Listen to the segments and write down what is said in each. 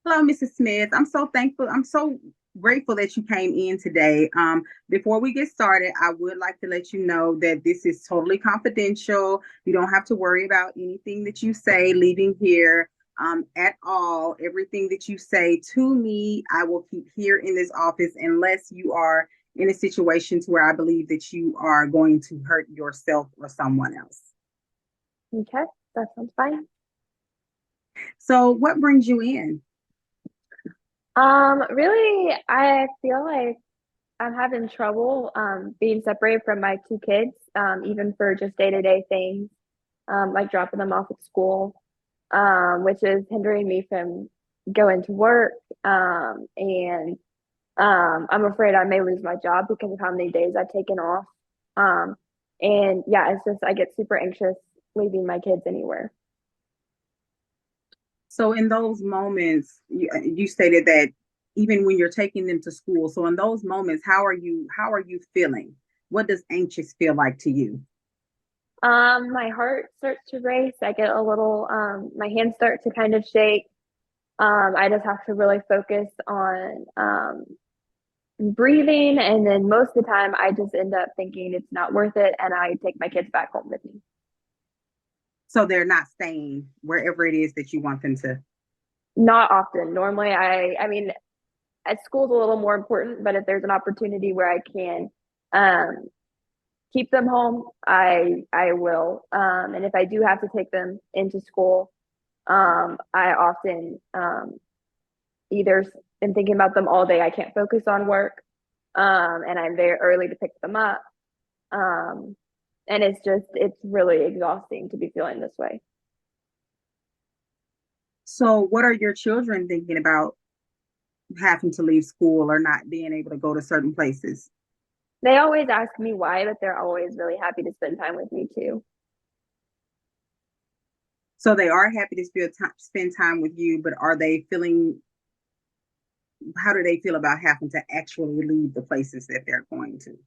Hello, Mrs. Smith. I'm so thankful. I'm so grateful that you came in today. Before we get started, I would like to let you know that this is totally confidential. You don't have to worry about anything that you say leaving here at all. Everything that you say to me, I will keep here in this office unless you are in a situation to where I believe that you are going to hurt yourself or someone else. Okay, that sounds fine. So, what brings you in? Really, I feel like I'm having trouble being separated from my two kids, even for just day-to-day things, like dropping them off at school, which is hindering me from going to work. And I'm afraid I may lose my job because of how many days I've taken off. Um, and yeah, it's just I get super anxious leaving my kids anywhere. So in those moments, you stated that even when you're taking them to school. So in those moments, how are you feeling? What does anxious feel like to you? My heart starts to race. I get a little, my hands start to kind of shake. I just have to really focus on breathing. And then most of the time, I just end up thinking it's not worth it. And I take my kids back home with me. So they're not staying wherever it is that you want them to. Not often. Normally, I mean, at school's a little more important, but if there's an opportunity where I can um, keep them home, I will. And if I do have to take them into school, I often either am thinking about them all day. I can't focus on work, and I'm very early to pick them up. Um, and it's really exhausting to be feeling this way. So what are your children thinking about having to leave school or not being able to go to certain places? They always ask me why, but they're always really happy to spend time with me too. So they are happy to spend time with you, but are they feeling, how do they feel about having to actually leave the places that they're going to?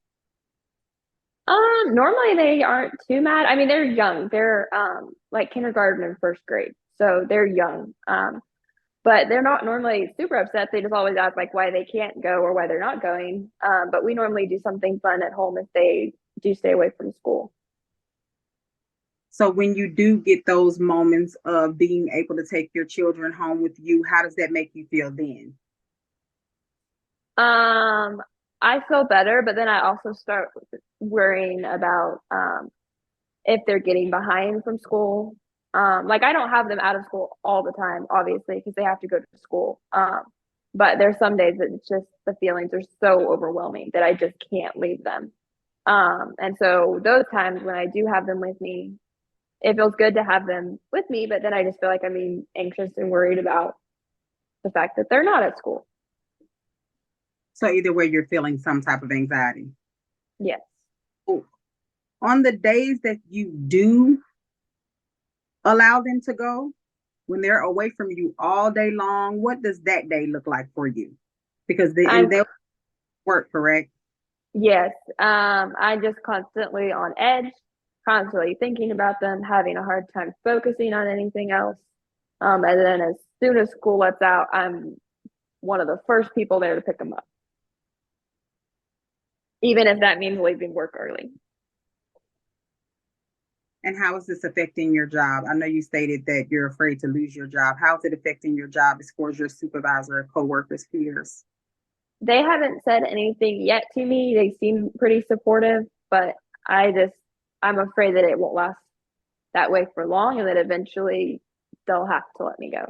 Normally they aren't too mad. I mean, they're young. They're like kindergarten and first grade. So they're young. But they're not normally super upset. They just always ask like why they can't go or why they're not going. But we normally do something fun at home if they do stay away from school. So when you do get those moments of being able to take your children home with you, how does that make you feel then? Um, I feel better, but then I also start worrying about if they're getting behind from school. Like I don't have them out of school all the time, obviously, because they have to go to school. But there's some days that it's just the feelings are so overwhelming that I just can't leave them. And so those times when I do have them with me, it feels good to have them with me, but then I just feel like I'm being anxious and worried about the fact that they're not at school. So either way, you're feeling some type of anxiety. Yes. Oh, on the days that you do allow them to go, when they're away from you all day long, what does that day look like for you? Because I'm they'll work, correct? Yes. I'm just constantly on edge, constantly thinking about them, having a hard time focusing on anything else. And then as soon as school lets out, I'm one of the first people there to pick them up, even if that means leaving work early. And how is this affecting your job? I know you stated that you're afraid to lose your job. How is it affecting your job as far as your supervisor, coworkers, peers? They haven't said anything yet to me. They seem pretty supportive, but I just, I'm afraid that it won't last that way for long and that eventually they'll have to let me go.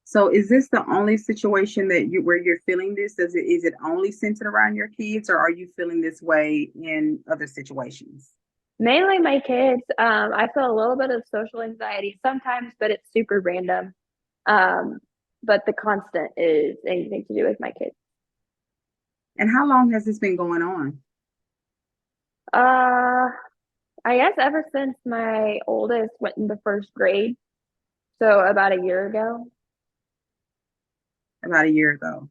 So is this the only situation that you where you're feeling this? Is it only centered around your kids, or are you feeling this way in other situations? Mainly my kids. I feel a little bit of social anxiety sometimes, but it's super random. Um, but the constant is anything to do with my kids. And how long has this been going on? Uh, I guess ever since my oldest went into first grade, so about a year ago. About a year ago.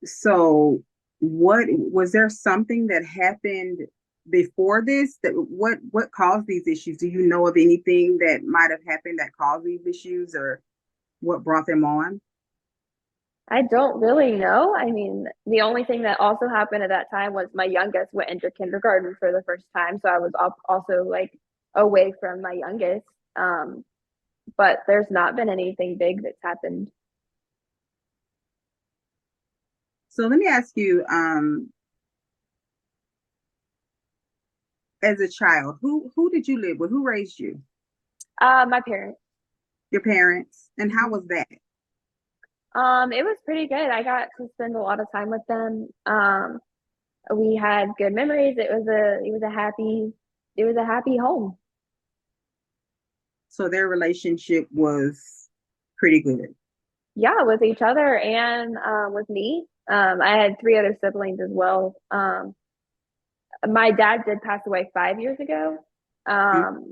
So what was there something that happened before this, that what caused these issues? Do you know of anything that might have happened that caused these issues, or what brought them on? I don't really know. I mean, the only thing that also happened at that time was my youngest went into kindergarten for the first time, so I was also like away from my youngest. Um, but there's not been anything big that's happened. So let me ask you, as a child, who did you live with? Who raised you? My parents. Your parents, and how was that? It was pretty good. I got to spend a lot of time with them. We had good memories. It was a happy home. So their relationship was pretty good. Yeah, with each other and with me. I had three other siblings as well. My dad did pass away 5 years ago. Mhm. Um,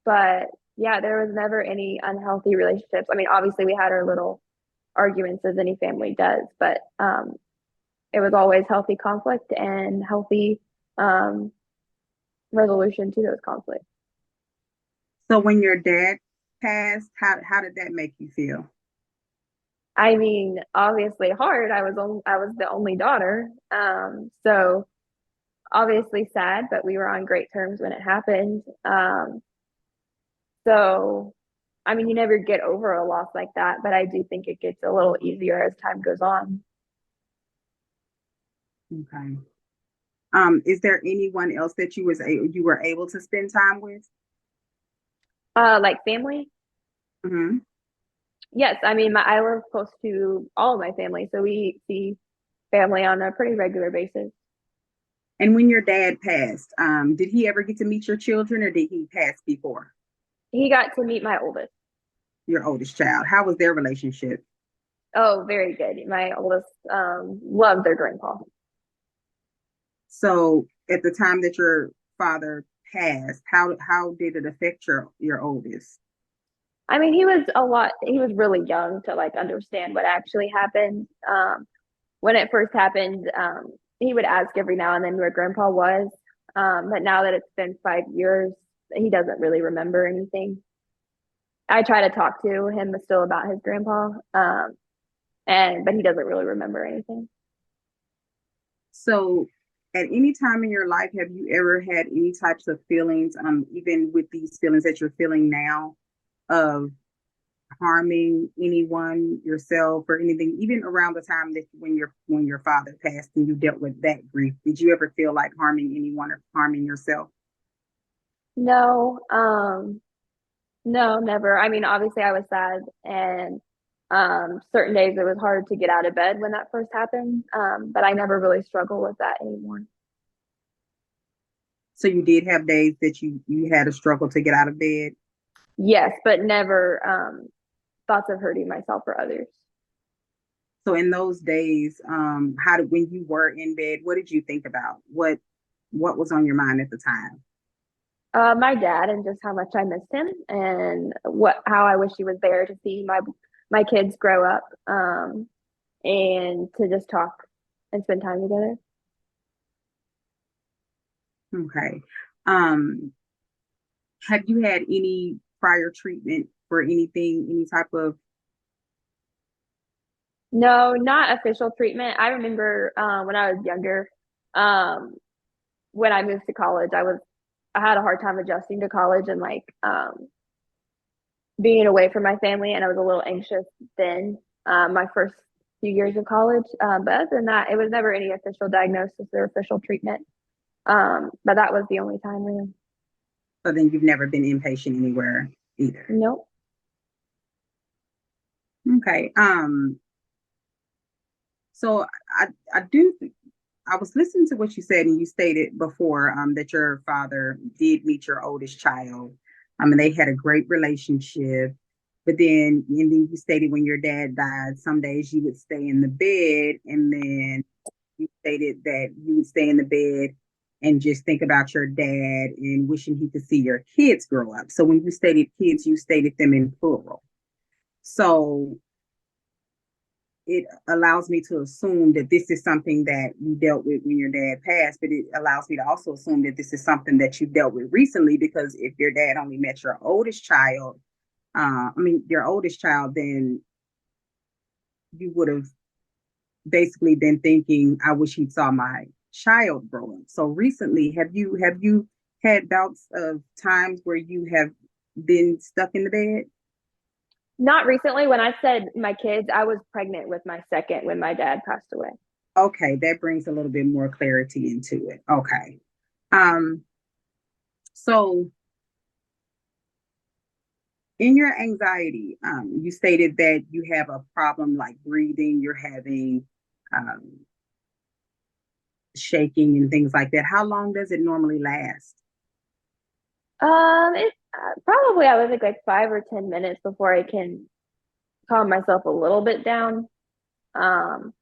but yeah, there was never any unhealthy relationships. I mean, obviously we had our little arguments as any family does, but it was always healthy conflict and healthy um, resolution to those conflicts. So when your dad passed, how did that make you feel? I mean, obviously hard. I was the only daughter, so obviously sad, but we were on great terms when it happened. So, I mean, you never get over a loss like that, but I do think it gets a little easier as time goes on. Okay. Is there anyone else that you were able to spend time with? Like family. Hmm. Yes, I mean, I live close to all of my family, so we see family on a pretty regular basis. And when your dad passed, did he ever get to meet your children, or did he pass before He got to meet my oldest. your oldest child? How was their relationship? Oh, very good. My oldest loved their grandpa. So at the time that your father passed, how did it affect your oldest? I mean, he was really young to like understand what actually happened. When it first happened, he would ask every now and then where grandpa was. But now that it's been 5 years, he doesn't really remember anything. I try to talk to him still about his grandpa, but he doesn't really remember anything. So at any time in your life, have you ever had any types of feelings, even with these feelings that you're feeling now, of harming anyone, yourself, or anything, even around the time that when your father passed and you dealt with that grief? Did you ever feel like harming anyone or harming yourself? No, no, never. I mean, obviously, I was sad, and certain days it was hard to get out of bed when that first happened. But I never really struggle with that anymore. So you did have days that you had a struggle to get out of bed. Yes, but never thoughts of hurting myself or others. So in those days, how did when you were in bed, what did you think about? What was on your mind at the time? My dad and just how much I missed him and what how I wish he was there to see my kids grow up and to just talk and spend time together. Okay. Um, have you had any prior treatment for anything, any type of? No, not official treatment. I remember when I was younger, um, when I moved to college, I had a hard time adjusting to college and like being away from my family, and I was a little anxious then. My first few years of college, but other than that, it was never any official diagnosis or official treatment. But that was the only time really. So then you've never been inpatient anywhere either. Nope. Okay. So I do. I was listening to what you said, and you stated before that your father did meet your oldest child. And they had a great relationship. But then you stated when your dad died, some days you would stay in the bed, and then you stated that you would stay in the bed and just think about your dad and wishing he could see your kids grow up. So when you stated kids, you stated them in plural. So it allows me to assume that this is something that you dealt with when your dad passed, but it allows me to also assume that this is something that you dealt with recently, because if your dad only met your oldest child, your oldest child, then you would have basically been thinking, I wish he saw my child grow up. So recently, have you had bouts of times where you have been stuck in the bed? Not recently. When I said my kids, I was pregnant with my second when my dad passed away. Okay, that brings a little bit more clarity into it. Okay. Um, so in your anxiety, you stated that you have a problem like breathing, you're having um, shaking and things like that. How long does it normally last? It probably I would think like 5 or 10 minutes before I can calm myself a little bit down. Um,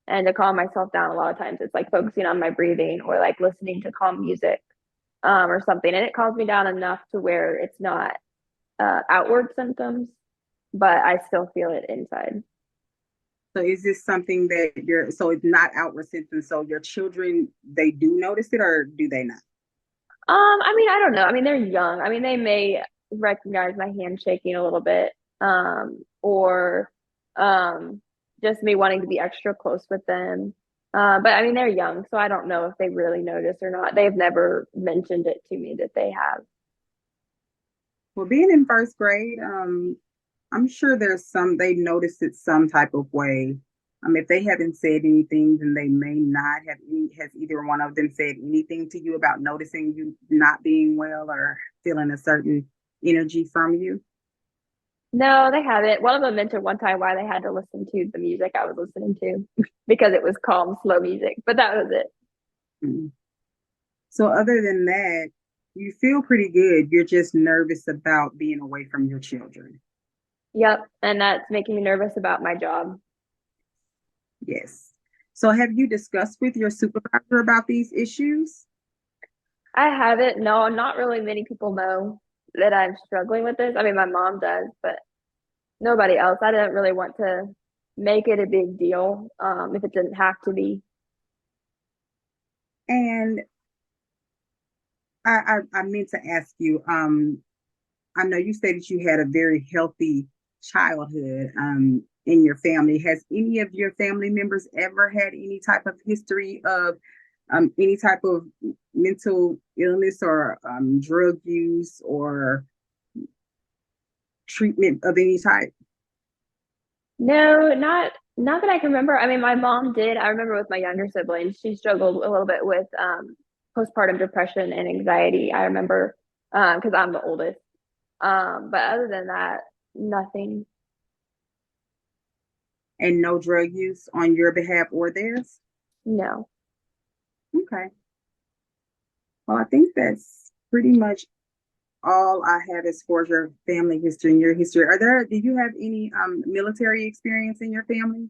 and to calm myself down, a lot of times it's like focusing on my breathing or like listening to calm music, or something, and it calms me down enough to where it's not outward symptoms, but I still feel it inside. So is this something that so it's not outward symptoms, so your children, they do notice it or do they not? I mean, I don't know. I mean, they're young. I mean, they may recognize my hand shaking a little bit, or um, just me wanting to be extra close with them. But I mean, they're young, so I don't know if they really notice or not. They've never mentioned it to me that they have. Well, being in first grade, I'm sure there's some they noticed it some type of way. If they haven't said anything, then they may not have any. Has either one of them said anything to you about noticing you not being well or feeling a certain energy from you? No, they haven't. One of them mentioned one time why they had to listen to the music I was listening to because it was calm, slow music, but that was it. Mm. So other than that, you feel pretty good. You're just nervous about being away from your children. Yep, and that's making me nervous about my job. Yes. So have you discussed with your supervisor about these issues? I haven't. No, not really many people know that I'm struggling with this. I mean, my mom does, but nobody else. I didn't really want to make it a big deal, if it didn't have to be. And I meant to ask you, I know you stated you had a very healthy childhood in your family. Has any of your family members ever had any type of history of any type of mental illness or drug use or treatment of any type? No, not that I can remember. I mean, my mom did. I remember with my younger siblings, she struggled a little bit with postpartum depression and anxiety. I remember because I'm the oldest. But other than that, nothing. And no drug use on your behalf or theirs? No. Okay. Well, I think that's pretty much all I have as far as your family history and your history. Do you have any military experience in your family?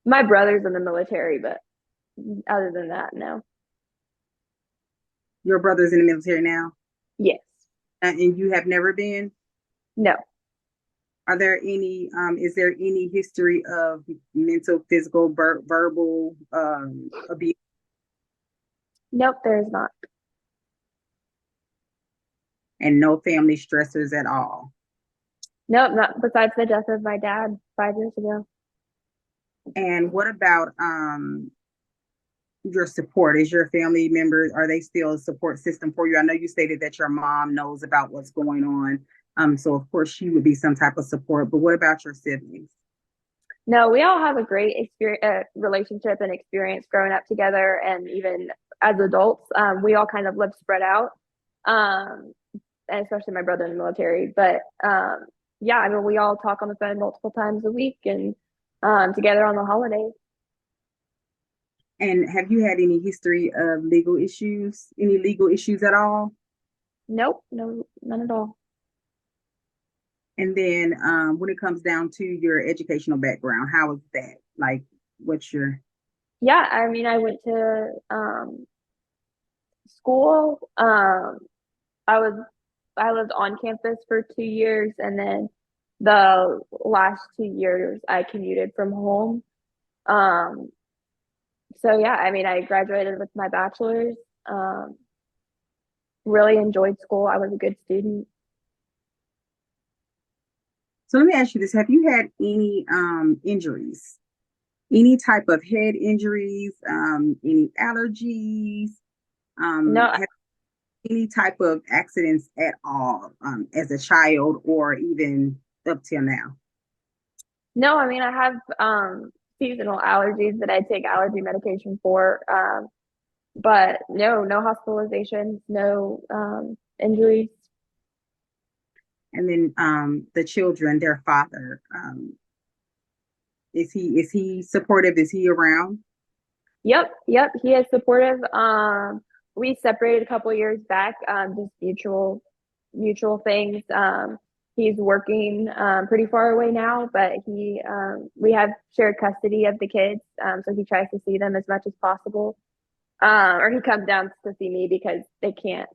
My brother's in the military, but other than that, no. Your brother's in the military now, Yes. and you have never been? No. Is there any history of mental, physical, verbal abuse Nope, there's not. and no family stressors at all? Nope, not besides the death of my dad 5 years ago. And what about your support? Is your family members, are they still a support system for you? I know you stated that your mom knows about what's going on. So of course she would be some type of support, but what about your siblings? No, we all have a great experience, relationship and experience growing up together, and even as adults, we all kind of live spread out, um, and especially my brother in the military. But yeah, I mean, we all talk on the phone multiple times a week and together on the holidays. And have you had any history of any legal issues at all? Nope, no, none at all. And then when it comes down to your educational background, how is that? Like, what's your Yeah, I mean, I went to school. I was I lived on campus for 2 years, and then the last 2 years I commuted from home. Um, so yeah, I mean, I graduated with my bachelor's. Um, really enjoyed school. I was a good student. So let me ask you this. Have you had any injuries? Any type of head injuries, any allergies, No, have any type of accidents at all, as a child or even up till now? no, I mean, I have seasonal allergies that I take allergy medication for. But no, no hospitalizations, no injuries. And then the children, their father, is he supportive? Is he around? Yep, yep, he is supportive. We separated a couple years back, just mutual things. He's working pretty far away now, but we have shared custody of the kids, so he tries to see them as much as possible. Or he comes down to see me because they can't.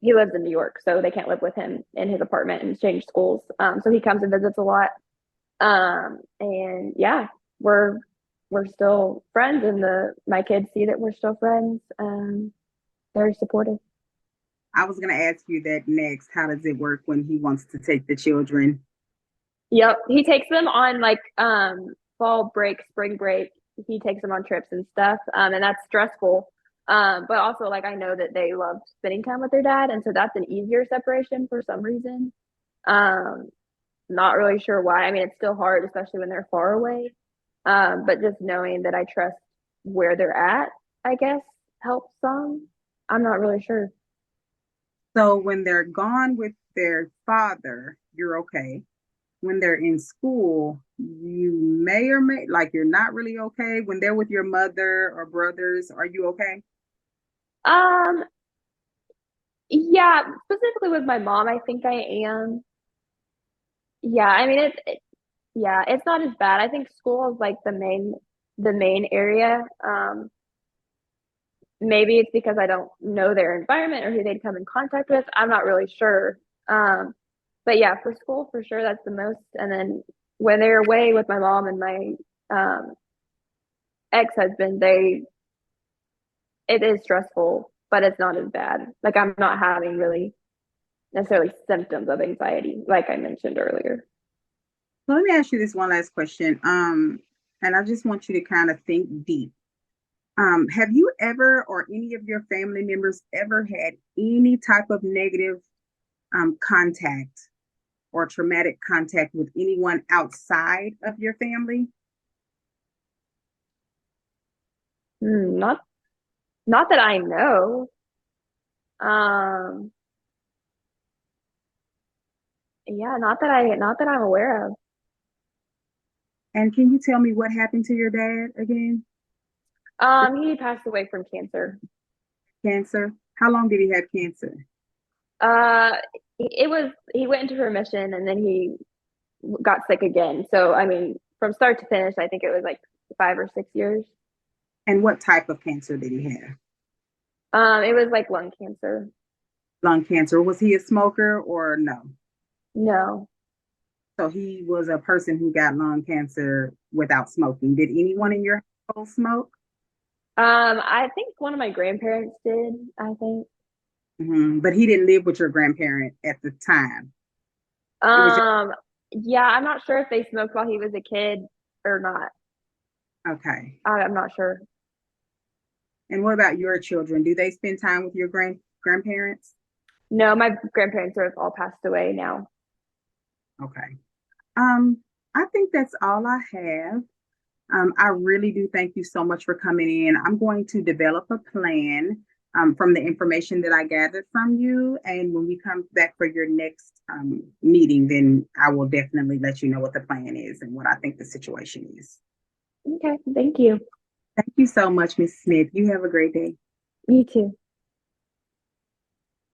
He lives in New York, so they can't live with him in his apartment and change schools. So he comes and visits a lot. And yeah, we're still friends, and the my kids see that we're still friends. Very supportive. I was going to ask you that next. How does it work when he wants to take the children? Yep, he takes them on like fall break, spring break. He takes them on trips and stuff, and that's stressful. But also like I know that they love spending time with their dad, and so that's an easier separation for some reason. Um, Not really sure why. I mean, it's still hard, especially when they're far away. But just knowing that I trust where they're at, I guess, helps some. I'm not really sure. So when they're gone with their father, you're okay. When they're in school, you may or may like you're not really okay. When they're with your mother or brothers, are you okay? Um, yeah, specifically with my mom, I think I am. Yeah, I mean yeah, it's not as bad. I think school is like the main area. Maybe it's because I don't know their environment or who they'd come in contact with. I'm not really sure. Um, but yeah, for school, for sure, that's the most. And then when they're away with my mom and my um, ex-husband, it is stressful, but it's not as bad. Like I'm not having really necessarily symptoms of anxiety, like I mentioned earlier. So let me ask you this one last question. And I just want you to kind of think deep. Have you ever or any of your family members ever had any type of negative contact or traumatic contact with anyone outside of your family? Not that I know. Um, yeah, not that I'm aware of. And can you tell me what happened to your dad again? He passed away from cancer. Cancer. How long did he have cancer? Uh, he went into remission and then he got sick again. So I mean, from start to finish, I think it was like 5 or 6 years. And what type of cancer did he have? It was like lung cancer. Lung cancer. Was he a smoker or no? No. So he was a person who got lung cancer without smoking. Did anyone in your household smoke? I think one of my grandparents did, I think. But he didn't live with your grandparent at the time. It was just, Um, yeah, I'm not sure if they smoked while he was a kid or not. okay. I'm not sure. And what about your children? Do they spend time with your grandparents? No, my grandparents are all passed away now. Okay. Um, I think that's all I have. I really do thank you so much for coming in. I'm going to develop a plan from the information that I gathered from you. And when we come back for your next meeting, then I will definitely let you know what the plan is and what I think the situation is. Okay, thank you. Thank you so much, Ms. Smith. You have a great day. You too.